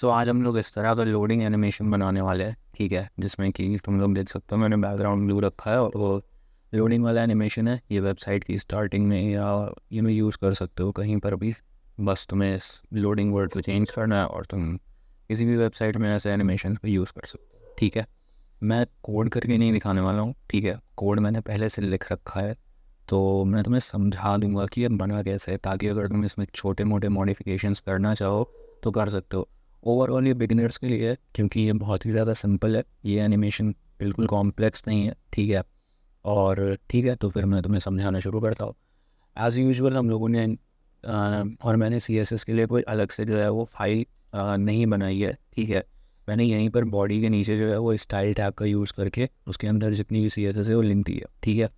सो आज हम लोग इस तरह का लोडिंग एनिमेशन बनाने वाले हैं, ठीक है, जिसमें कि तुम लोग देख सकते हो मैंने बैकग्राउंड ब्लू रखा है और वो लोडिंग वाला एनिमेशन है। ये वेबसाइट की स्टार्टिंग में या यूज़ कर सकते हो कहीं पर भी। बस तुम्हें इस लोडिंग वर्ड को चेंज करना है और तुम किसी भी वेबसाइट में ऐसे एनिमेशन को यूज़ कर सकते हो, ठीक है। मैं कोड करके नहीं दिखाने वाला हूँ, ठीक है, कोड मैंने पहले से लिख रखा है, तो मैं तुम्हें समझा दूंगा कि ये बना कैसे है, ताकि अगर तुम इसमें छोटे मोटे मॉडिफिकेशंस करना चाहो तो कर सकते हो। ओवरऑल ये बिगिनर्स के लिए है, क्योंकि ये बहुत ही ज़्यादा सिंपल है, ये एनिमेशन बिल्कुल कॉम्प्लेक्स नहीं है, ठीक है। और ठीक है, तो फिर मैं तुम्हें समझाना शुरू करता हूँ। एज़ यूजुअल हम लोगों ने और मैंने CSS के लिए कोई अलग से जो है वो फाइल नहीं बनाई है, ठीक है। मैंने यहीं पर बॉडी के नीचे जो है वो स्टाइल टैग का यूज़ करके उसके अंदर जितनी भी CSS है वो लिंक दी है, ठीक है।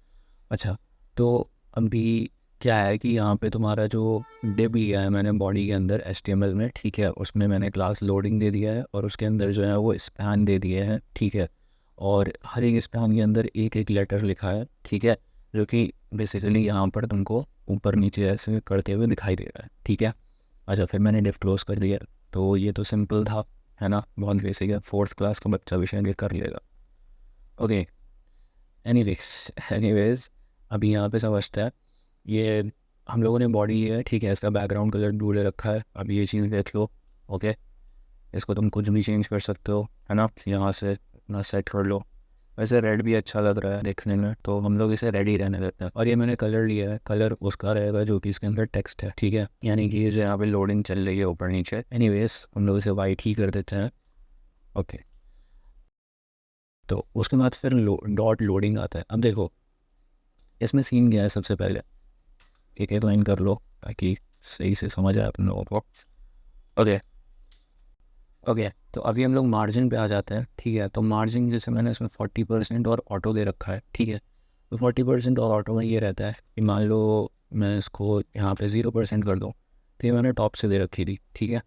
अच्छा, तो अभी क्या है कि यहाँ पे तुम्हारा जो डिव लिया है मैंने बॉडी के अंदर HTML में, ठीक है, उसमें मैंने क्लास लोडिंग दे दिया है और उसके अंदर जो है वो स्पैन दे दिए हैं, ठीक है। और हर एक स्पैन के अंदर एक एक लेटर लिखा है, ठीक है, जो कि बेसिकली यहाँ पर तुमको ऊपर नीचे ऐसे करते हुए दिखाई दे रहा है, ठीक है। अच्छा, फिर मैंने डिव क्लोज कर दिया, तो ये तो सिंपल था, है ना, बहुत बेसिक है, 4th क्लास का बच्चा भी शायद ये कर लेगा। ओके, एनीवेज अभी यहाँ पे समझते हैं। ये हम लोगों ने बॉडी है, ठीक है, इसका बैकग्राउंड कलर ब्लू ले रखा है। अब ये चीज़ देख लो, ओके, इसको तुम कुछ भी चेंज कर सकते हो, है ना, यहाँ से अपना सेट कर लो। वैसे रेड भी अच्छा लग रहा है देखने में, तो हम लोग इसे रेड ही रहने देते हैं। और ये मैंने कलर लिया है, कलर उसका रहेगा जो कि इसके अंदर टेक्स्ट है, ठीक है, यानी कि ये जो यहाँ पे लोडिंग चल रही है ऊपर नीचे। एनीवेज हम लोग इसे वाइट ही कर देते हैं, ओके। तो उसके बाद फिर डॉट लोडिंग आता है। अब देखो इसमें सीन क्या है, सबसे पहले एक एक लाइन कर लो ताकि सही से समझ आए अपन लोगों को। ओके ओके, तो अभी हम लोग मार्जिन पे आ जाते हैं, ठीक है। तो मार्जिन जैसे मैंने इसमें 40% और ऑटो दे रखा है, ठीक है। तो 40% और ऑटो में ये रहता है कि मान लो मैं इसको यहाँ पे 0% कर दूँ, तो ये मैंने टॉप से दे रखी थी, ठीक है।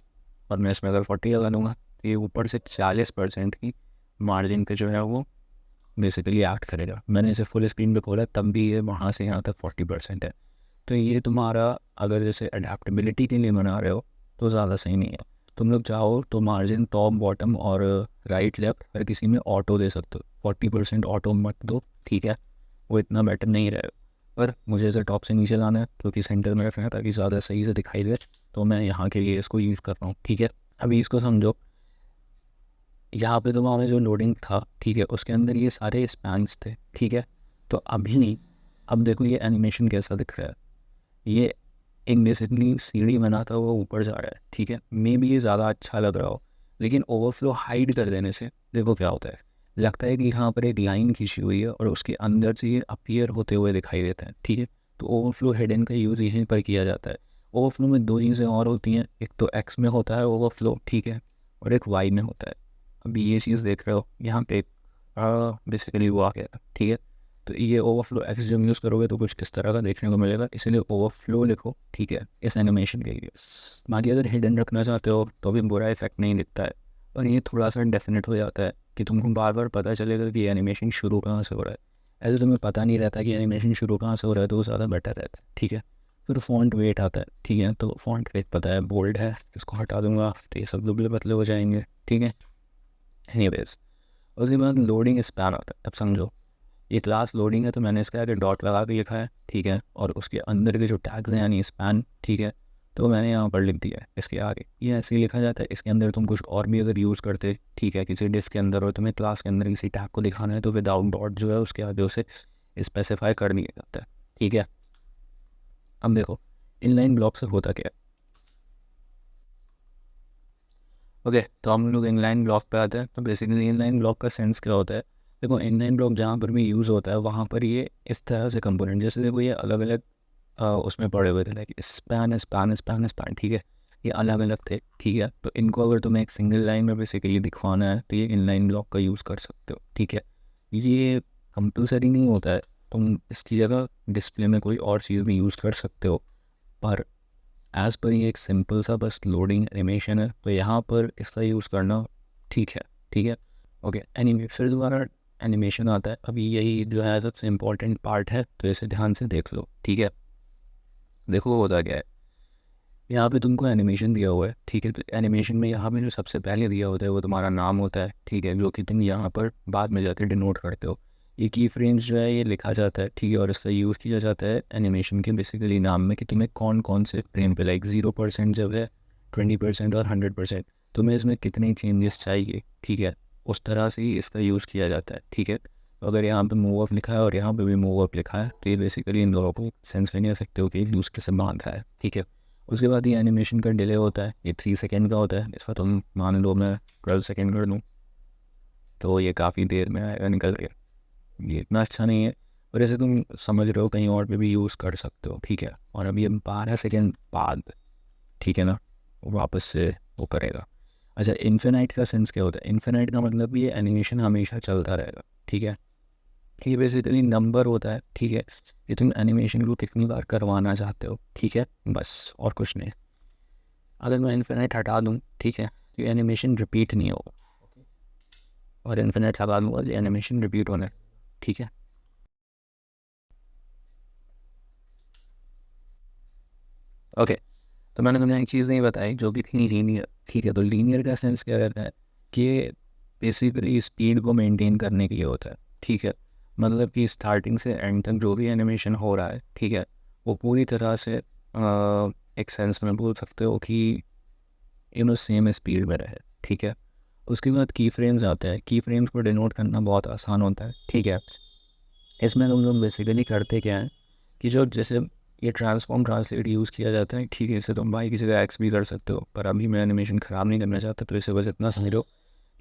और मैं इसमें अगर 40 लगा दूँगा तो ये ऊपर से 40% की मार्जिन पे जो है वो बेसिकली एक्ट करेगा। मैंने इसे फुल स्क्रीन पे खोला तब भी ये वहाँ से यहाँ तक 40% है। तो ये तुम्हारा अगर जैसे अडेप्टेबिलिटी के लिए बना रहे हो तो ज़्यादा सही नहीं है। तुम लोग चाहो तो मार्जिन टॉप बॉटम और राइट लेफ्ट हर किसी में ऑटो दे सकते हो। 40% ऑटो मत दो, ठीक है, वो इतना बेटर नहीं रहेगा। पर मुझे इसे टॉप से नीचे लाना है क्योंकि सेंटर में रखना है ताकि ज़्यादा सही से दिखाई दे, तो मैं यहाँ के लिए इसको यूज़ कर रहा हूँ, ठीक है। अभी इसको समझो, यहाँ पे तुम्हारा जो लोडिंग था, ठीक है, उसके अंदर ये सारे स्पैन्स थे, ठीक है। तो अभी अब देखो ये एनिमेशन कैसा दिख रहा है। ये एक बेसिकली सीढ़ी बनाता हुआ ऊपर जा रहा है, ठीक है। मे बी ये ज़्यादा अच्छा लग रहा हो, लेकिन ओवरफ्लो हाइड कर देने से देखो क्या होता है, लगता है कि यहाँ पर एक लाइन खींची हुई है और उसके अंदर से ये अपीयर होते हुए दिखाई देता है, ठीक है। तो ओवरफ्लो हिडन का यूज़ यहीं पर किया जाता है। ओवरफ्लो में दो चीज़ें और होती हैं, एक तो एक्स में होता है ओवरफ्लो, ठीक है, और एक वाई में होता है। अभी ये चीज़ देख रहे हो यहाँ पे बेसिकली वो आ गया, ठीक है। तो ये ओवरफ्लो एक्स जब यूज़ करोगे तो कुछ इस तरह का देखने को मिलेगा, इसलिए ओवरफ्लो लिखो, ठीक है, इस एनिमेशन के लिए। बाकी अगर हिडन रखना चाहते हो तो भी बुरा इफेक्ट नहीं दिखता है, पर ये थोड़ा सा डेफिनेट हो जाता है कि तुमको बार बार पता चलेगा कि एनिमेशन शुरू कहाँ से हो रहा है। ऐसे तुम्हें पता नहीं रहता कि एनिमेशन शुरू कहाँ से हो रहा है तो वो ज़्यादा बेटर रहता है, ठीक है। फिर फॉन्ट वेट आता है, ठीक है, तो फॉन्ट वेट पता है बोल्ड है, इसको हटा दूंगा तो ये सब दुबले पतले हो जाएंगे, ठीक है। एनीवेज उसके बाद लोडिंग स्पैन आता है। अब समझो ये क्लास लोडिंग है तो मैंने इसके आगे डॉट लगा के लिखा है, ठीक है, और उसके अंदर के जो टैग्स हैं यानी स्पैन, ठीक है, तो मैंने यहाँ पर लिख दिया है इसके आगे। ये ऐसे ही लिखा जाता है। इसके अंदर तुम कुछ और भी अगर यूज़ करते, ठीक है, किसी डिस्क के अंदर हो, तुम्हें क्लास के अंदर किसी टैग को दिखाना है तो विदाउट डॉट जो है उसके आगे उसे स्पेसिफाई कर दिया जाता है, ठीक है। अब देखो इनलाइन ब्लॉक से होता क्या है। ओके, तो हम लोग इनलाइन ब्लॉक पे आते हैं। तो बेसिकली इनलाइन ब्लॉक का सेंस क्या होता है, देखो इनलाइन ब्लॉक जहाँ पर भी यूज़ होता है वहाँ पर ये इस तरह से कंपोनेंट, जैसे देखो ये अलग अलग उसमें पड़े हुए थे, like span span span span, ठीक है, ये अलग अलग थे, ठीक है। तो इनको अगर तुम्हें एक सिंगल लाइन में बेसिकली दिखवाना है तो ये इनलाइन ब्लॉक का यूज़ कर सकते हो, ठीक है। ये कंपलसरी नहीं होता है, तुम इसकी जगह डिस्प्ले में कोई और चीज़ भी यूज़ कर सकते हो, पर एज़ पर ये एक सिंपल सा बस लोडिंग एनिमेशन है तो यहाँ पर इसका यूज़ करना ठीक है, ठीक है। ओके, एनीवे फिर दोबारा एनिमेशन आता है। अभी यही जो है सबसे इम्पोर्टेंट पार्ट है, तो इसे ध्यान से देख लो, ठीक है। देखो होता क्या है, यहाँ पे तुमको एनिमेशन दिया हुआ है, ठीक है। तो एनिमेशन में यहाँ पे जो सबसे पहले दिया होता है वो तुम्हारा नाम होता है, ठीक है, जो कि तुम यहाँ पर बाद में जाकर डिनोट करते हो। ये की फ्रेम्स जो है ये लिखा जाता है, ठीक है, और इसका यूज़ किया जाता है एनिमेशन के बेसिकली नाम में कि तुम्हें कौन कौन से फ्रेम पे, लाइक 0% जब है, 20% और 100%, तुम्हें इसमें कितने चेंजेस चाहिए, ठीक है, उस तरह से ही इसका यूज़ किया जाता है, ठीक है। तो अगर यहाँ पे मूव अप लिखा है और यहाँ पे भी मूव अप लिखा है तो ये बेसिकली इन दोनों को सेंस में नहीं आ सकते हो कि एक दूसरे से बांध रहा है, ठीक है। उसके बाद ये एनिमेशन का डिले होता है, ये 3 सेकेंड का होता है। इसका तुम मान लो मैं 12 सेकेंड कर दूँ तो ये काफ़ी देर में आएगा, निकल गया। ये इतना अच्छा नहीं है, पर ऐसे तुम समझ रहे हो कहीं और पे भी यूज़ कर सकते हो, ठीक है। और अभी ये 12 सेकेंड बाद, ठीक है ना, वापस से वो करेगा। अच्छा, इन्फिनाइट का सेंस क्या होता है? इन्फिनाइट का मतलब ये एनिमेशन हमेशा चलता रहेगा, ठीक है। ये बेसिकली नंबर होता है, ठीक है, ये तुम एनिमेशन को कितनी बार करवाना चाहते हो, ठीक है, बस और कुछ नहीं। अगर मैं इन्फिनाइट हटा दूँ, ठीक है, तो एनिमेशन रिपीट नहीं होगा, और इन्फिनाइट हटा दूँगा तो एनिमेशन रिपीट होना है, ठीक है। ओके, तो मैंने तुम्हें एक चीज़ नहीं बताई जो कि थी लीनियर, ठीक है। तो लीनियर का सेंस क्या रहता है कि बेसिकली स्पीड को मेंटेन करने के लिए होता है, ठीक है। मतलब कि स्टार्टिंग से एंड तक जो भी एनिमेशन हो रहा है, ठीक है, वो पूरी तरह से एक सेंस में बोल सकते हो कि सेम स्पीड में रहे, ठीक है। उसके बाद की फ्रेम्स आते हैं। की फ्रेम्स को डिनोट करना बहुत आसान होता है, ठीक है। इसमें तुम लोग बेसिकली करते क्या है कि जो जैसे ये ट्रांसफॉर्म ट्रांसलेट यूज़ किया जाता है, ठीक है, इसे तुम बाई की जगह एक्स भी कर सकते हो, पर अभी मैं एनिमेशन ख़राब नहीं करना चाहता, तो इसे बस इतना समझो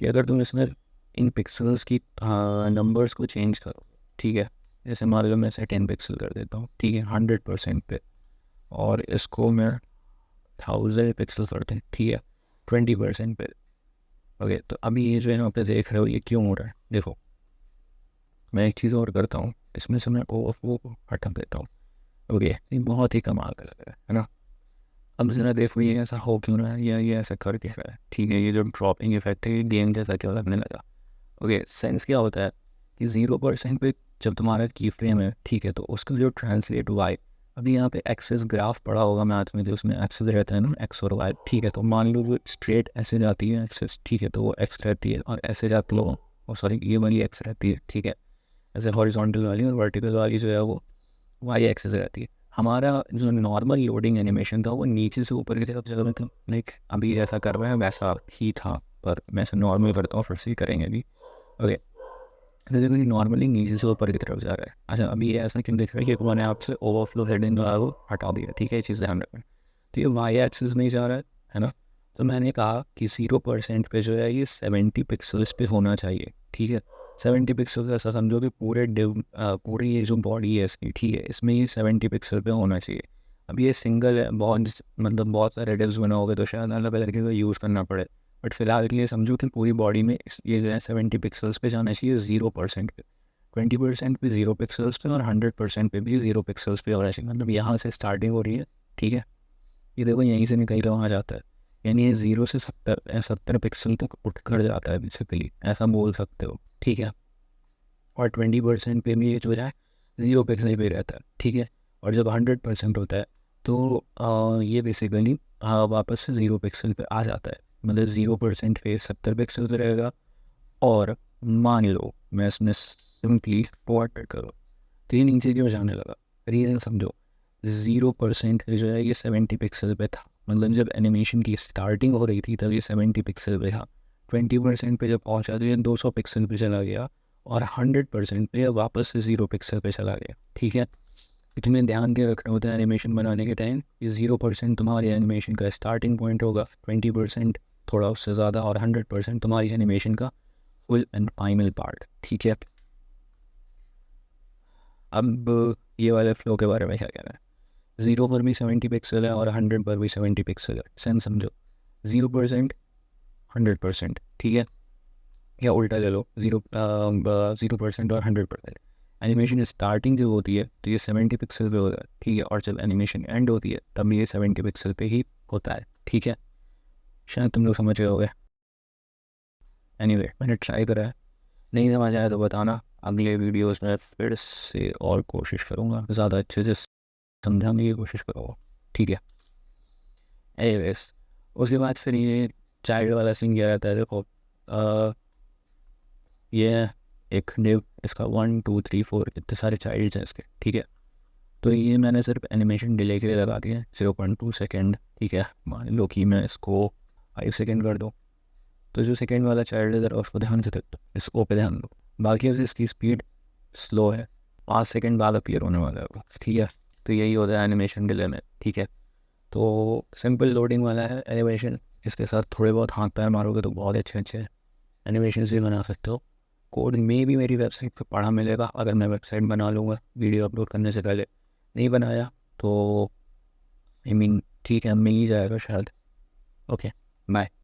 कि अगर तुम इसमें इन पिक्सल्स की नंबर्स को चेंज करो, ठीक है, जैसे मान लो मैं इसे 10 पिक्सल कर देता हूँ, ठीक है, 100% पे, और इसको मैं 1000 पिक्सल करते हैं, ठीक है, 20% पे। ओके, तो अभी ये जो यहाँ पे देख रहे हो ये क्यों हो रहा है, देखो मैं एक चीज़ और करता हूँ, इसमें से मैं ओवरफ्लो को हटा देता हूँ। ओके, ये बहुत ही कमाल का लग रहा है ना। अब ज़रा देखो ये ऐसा हो क्यों रहा है, या ये ऐसा कर क्या रहा है, ठीक है। ये जो ड्रॉपिंग इफेक्ट है ये गेम जैसा क्यों लगने लगा। ओके, सेंस क्या होता है कि 0% पे जब तुम्हारा की फ्रेम है, ठीक है, तो उसका जो ट्रांसलेट वाई, अभी यहाँ पे एक्सेस ग्राफ पड़ा होगा मैथ में, तो उसमें एक्सेस रहता है ना, एक्स और वाई, ठीक है। तो मान लो जो स्ट्रेट ऐसे जाती है एक्सेस, ठीक है, तो वो एक्स रहती है, और ऐसे जाती हो, और सॉरी ये वाली एक्स रहती है, ठीक है। ऐसे हॉरिजॉन्टल वाली और वर्टिकल वाली जो है वो वाई एक्सेस रहती है। हमारा जो नॉर्मल लोडिंग एनिमेशन था वो नीचे से ऊपर की तरफ चल रहा था, लाइक अभी जैसा कर रहे हैं वैसा ही था, पर मैं ऐसे नॉर्मल करता हूँ, फिर से ही करेंगे अभी। ओके, तो देखो ये नॉर्मली नीचे से ऊपर की तरफ जा रहा है। अच्छा, अभी ये ऐसा क्यों दिख रहा है कि मैंने आपसे ओवरफ्लो हेडिंग जो है वो हटा दिया, ठीक है, ये चीज़ ध्यान रखना। तो ये वाई एक्सिस में ही जा रहा है ना। तो मैंने कहा कि 0% पे जो है ये 70 पिक्सल्स पे होना चाहिए, ठीक है। 70 पिक्सल ऐसा समझो कि पूरी ये जो बॉडी है इसकी, ठीक है, इसमें ये 70 पिक्सल पे होना चाहिए। अब ये सिंगल है, बहुत मतलब बहुत सारे डिव्स बनाओगे तो शायद अलग अलग का यूज़ करना पड़े, बट फिलहाल के लिए समझो कि पूरी बॉडी में ये जो है 70 पिक्सल्स पे जाना चाहिए, 0% पे, 20% पे 0 पिक्सल्स पे, और 100% पे भी 0 पिक्सल्स पे होना चाहिए। मतलब यहाँ से स्टार्टिंग हो रही है, ठीक है, ये देखो यहीं से निकल कर वहाँ जाता है, यानी ये 0 से 70 पिक्सल तक उठ कर जाता है बेसिकली, ऐसा बोल सकते हो, ठीक है। और 20% पे भी ये जो है 0 पिक्सल पे रहता है, ठीक है। और जब 100% होता है तो ये बेसिकली वापस से 0 पिक्सल पे आ जाता है। मतलब 0% पे 70 पिक्सल पे रहेगा, और मान लो मैं इसमें सिंपली पोर्ट्रेट करूँ तो ये नीचे क्यों जाने लगा, रीज़न समझो। 0% जो है ये 70 पिक्सल पे था, मतलब जब एनिमेशन की स्टार्टिंग हो रही थी तब ये 70 पिक्सल पे था। 20% पे जब पहुंचा तो ये 200 पिक्सल पे चला गया, और 100% पे वापस से 0 पिक्सल पे चला गया, ठीक है। तुम्हें ध्यान के रखना होता है एनिमेशन बनाने के टाइम, ये 0% तुम्हारी एनिमेशन का स्टार्टिंग पॉइंट होगा, 20% थोड़ा उससे ज़्यादा, और 100% तुम्हारी एनिमेशन का फुल एंड फाइनल पार्ट, ठीक है। अब ये वाले फ्लो के बारे में क्या कहना है। 0 पर भी 70 पिक्सल है और 100 पर भी 70 पिक्सल है, सेंस समझो। 0%, 100%, ठीक है, या उल्टा ले लो, 0% और 100%। एनिमेशन स्टार्टिंग जब होती है तो ये 70 पिक्सल पे होता है, ठीक है, और जब एनिमेशन एंड होती है तब ये 70 पिक्सल पे ही होता है, ठीक है। शायद तुम लोग समझ गए होगे। एनीवे, मैंने ट्राई करा है, नहीं समझ आया तो बताना, अगले वीडियोस में फिर से और कोशिश करूँगा, ज़्यादा अच्छे से समझाने की कोशिश करूँगा, ठीक है। एनीवेज, उसके बाद फिर ये चाइल्ड वाला सीन किया जाता है। देखो ये एक डिव, इसका 1 2 3 4 इतने सारे चाइल्ड्स हैं इसके, ठीक है। तो ये मैंने सिर्फ एनिमेशन डिले के लिए लगा दिया 0.2 सेकेंड, ठीक है। मान लो कि मैं इसको 5 सेकेंड कर दूँ, तो जो सेकेंड वाला चाइल्ड है ज़रा उसको ध्यान से देखो, इस ओ पे ध्यान दो। बाकी वैसे इसकी स्पीड स्लो है, 5 सेकेंड बाद अपीयर होने वाला है वो, ठीक है। तो यही होता है एनिमेशन डिले में, ठीक है। तो सिंपल लोडिंग वाला है एनिमेशन, इसके साथ थोड़े बहुत हाथ पैर मारोगे तो बहुत अच्छे अच्छे एनिमेशन भी बना सकते हो। कोड में भी मेरी वेबसाइट पर पढ़ा मिलेगा, अगर मैं वेबसाइट बना लूँगा वीडियो अपलोड करने से पहले। नहीं बनाया तो आई मीन ठीक है, मिल ही जाएगा शायद। Okay, bye.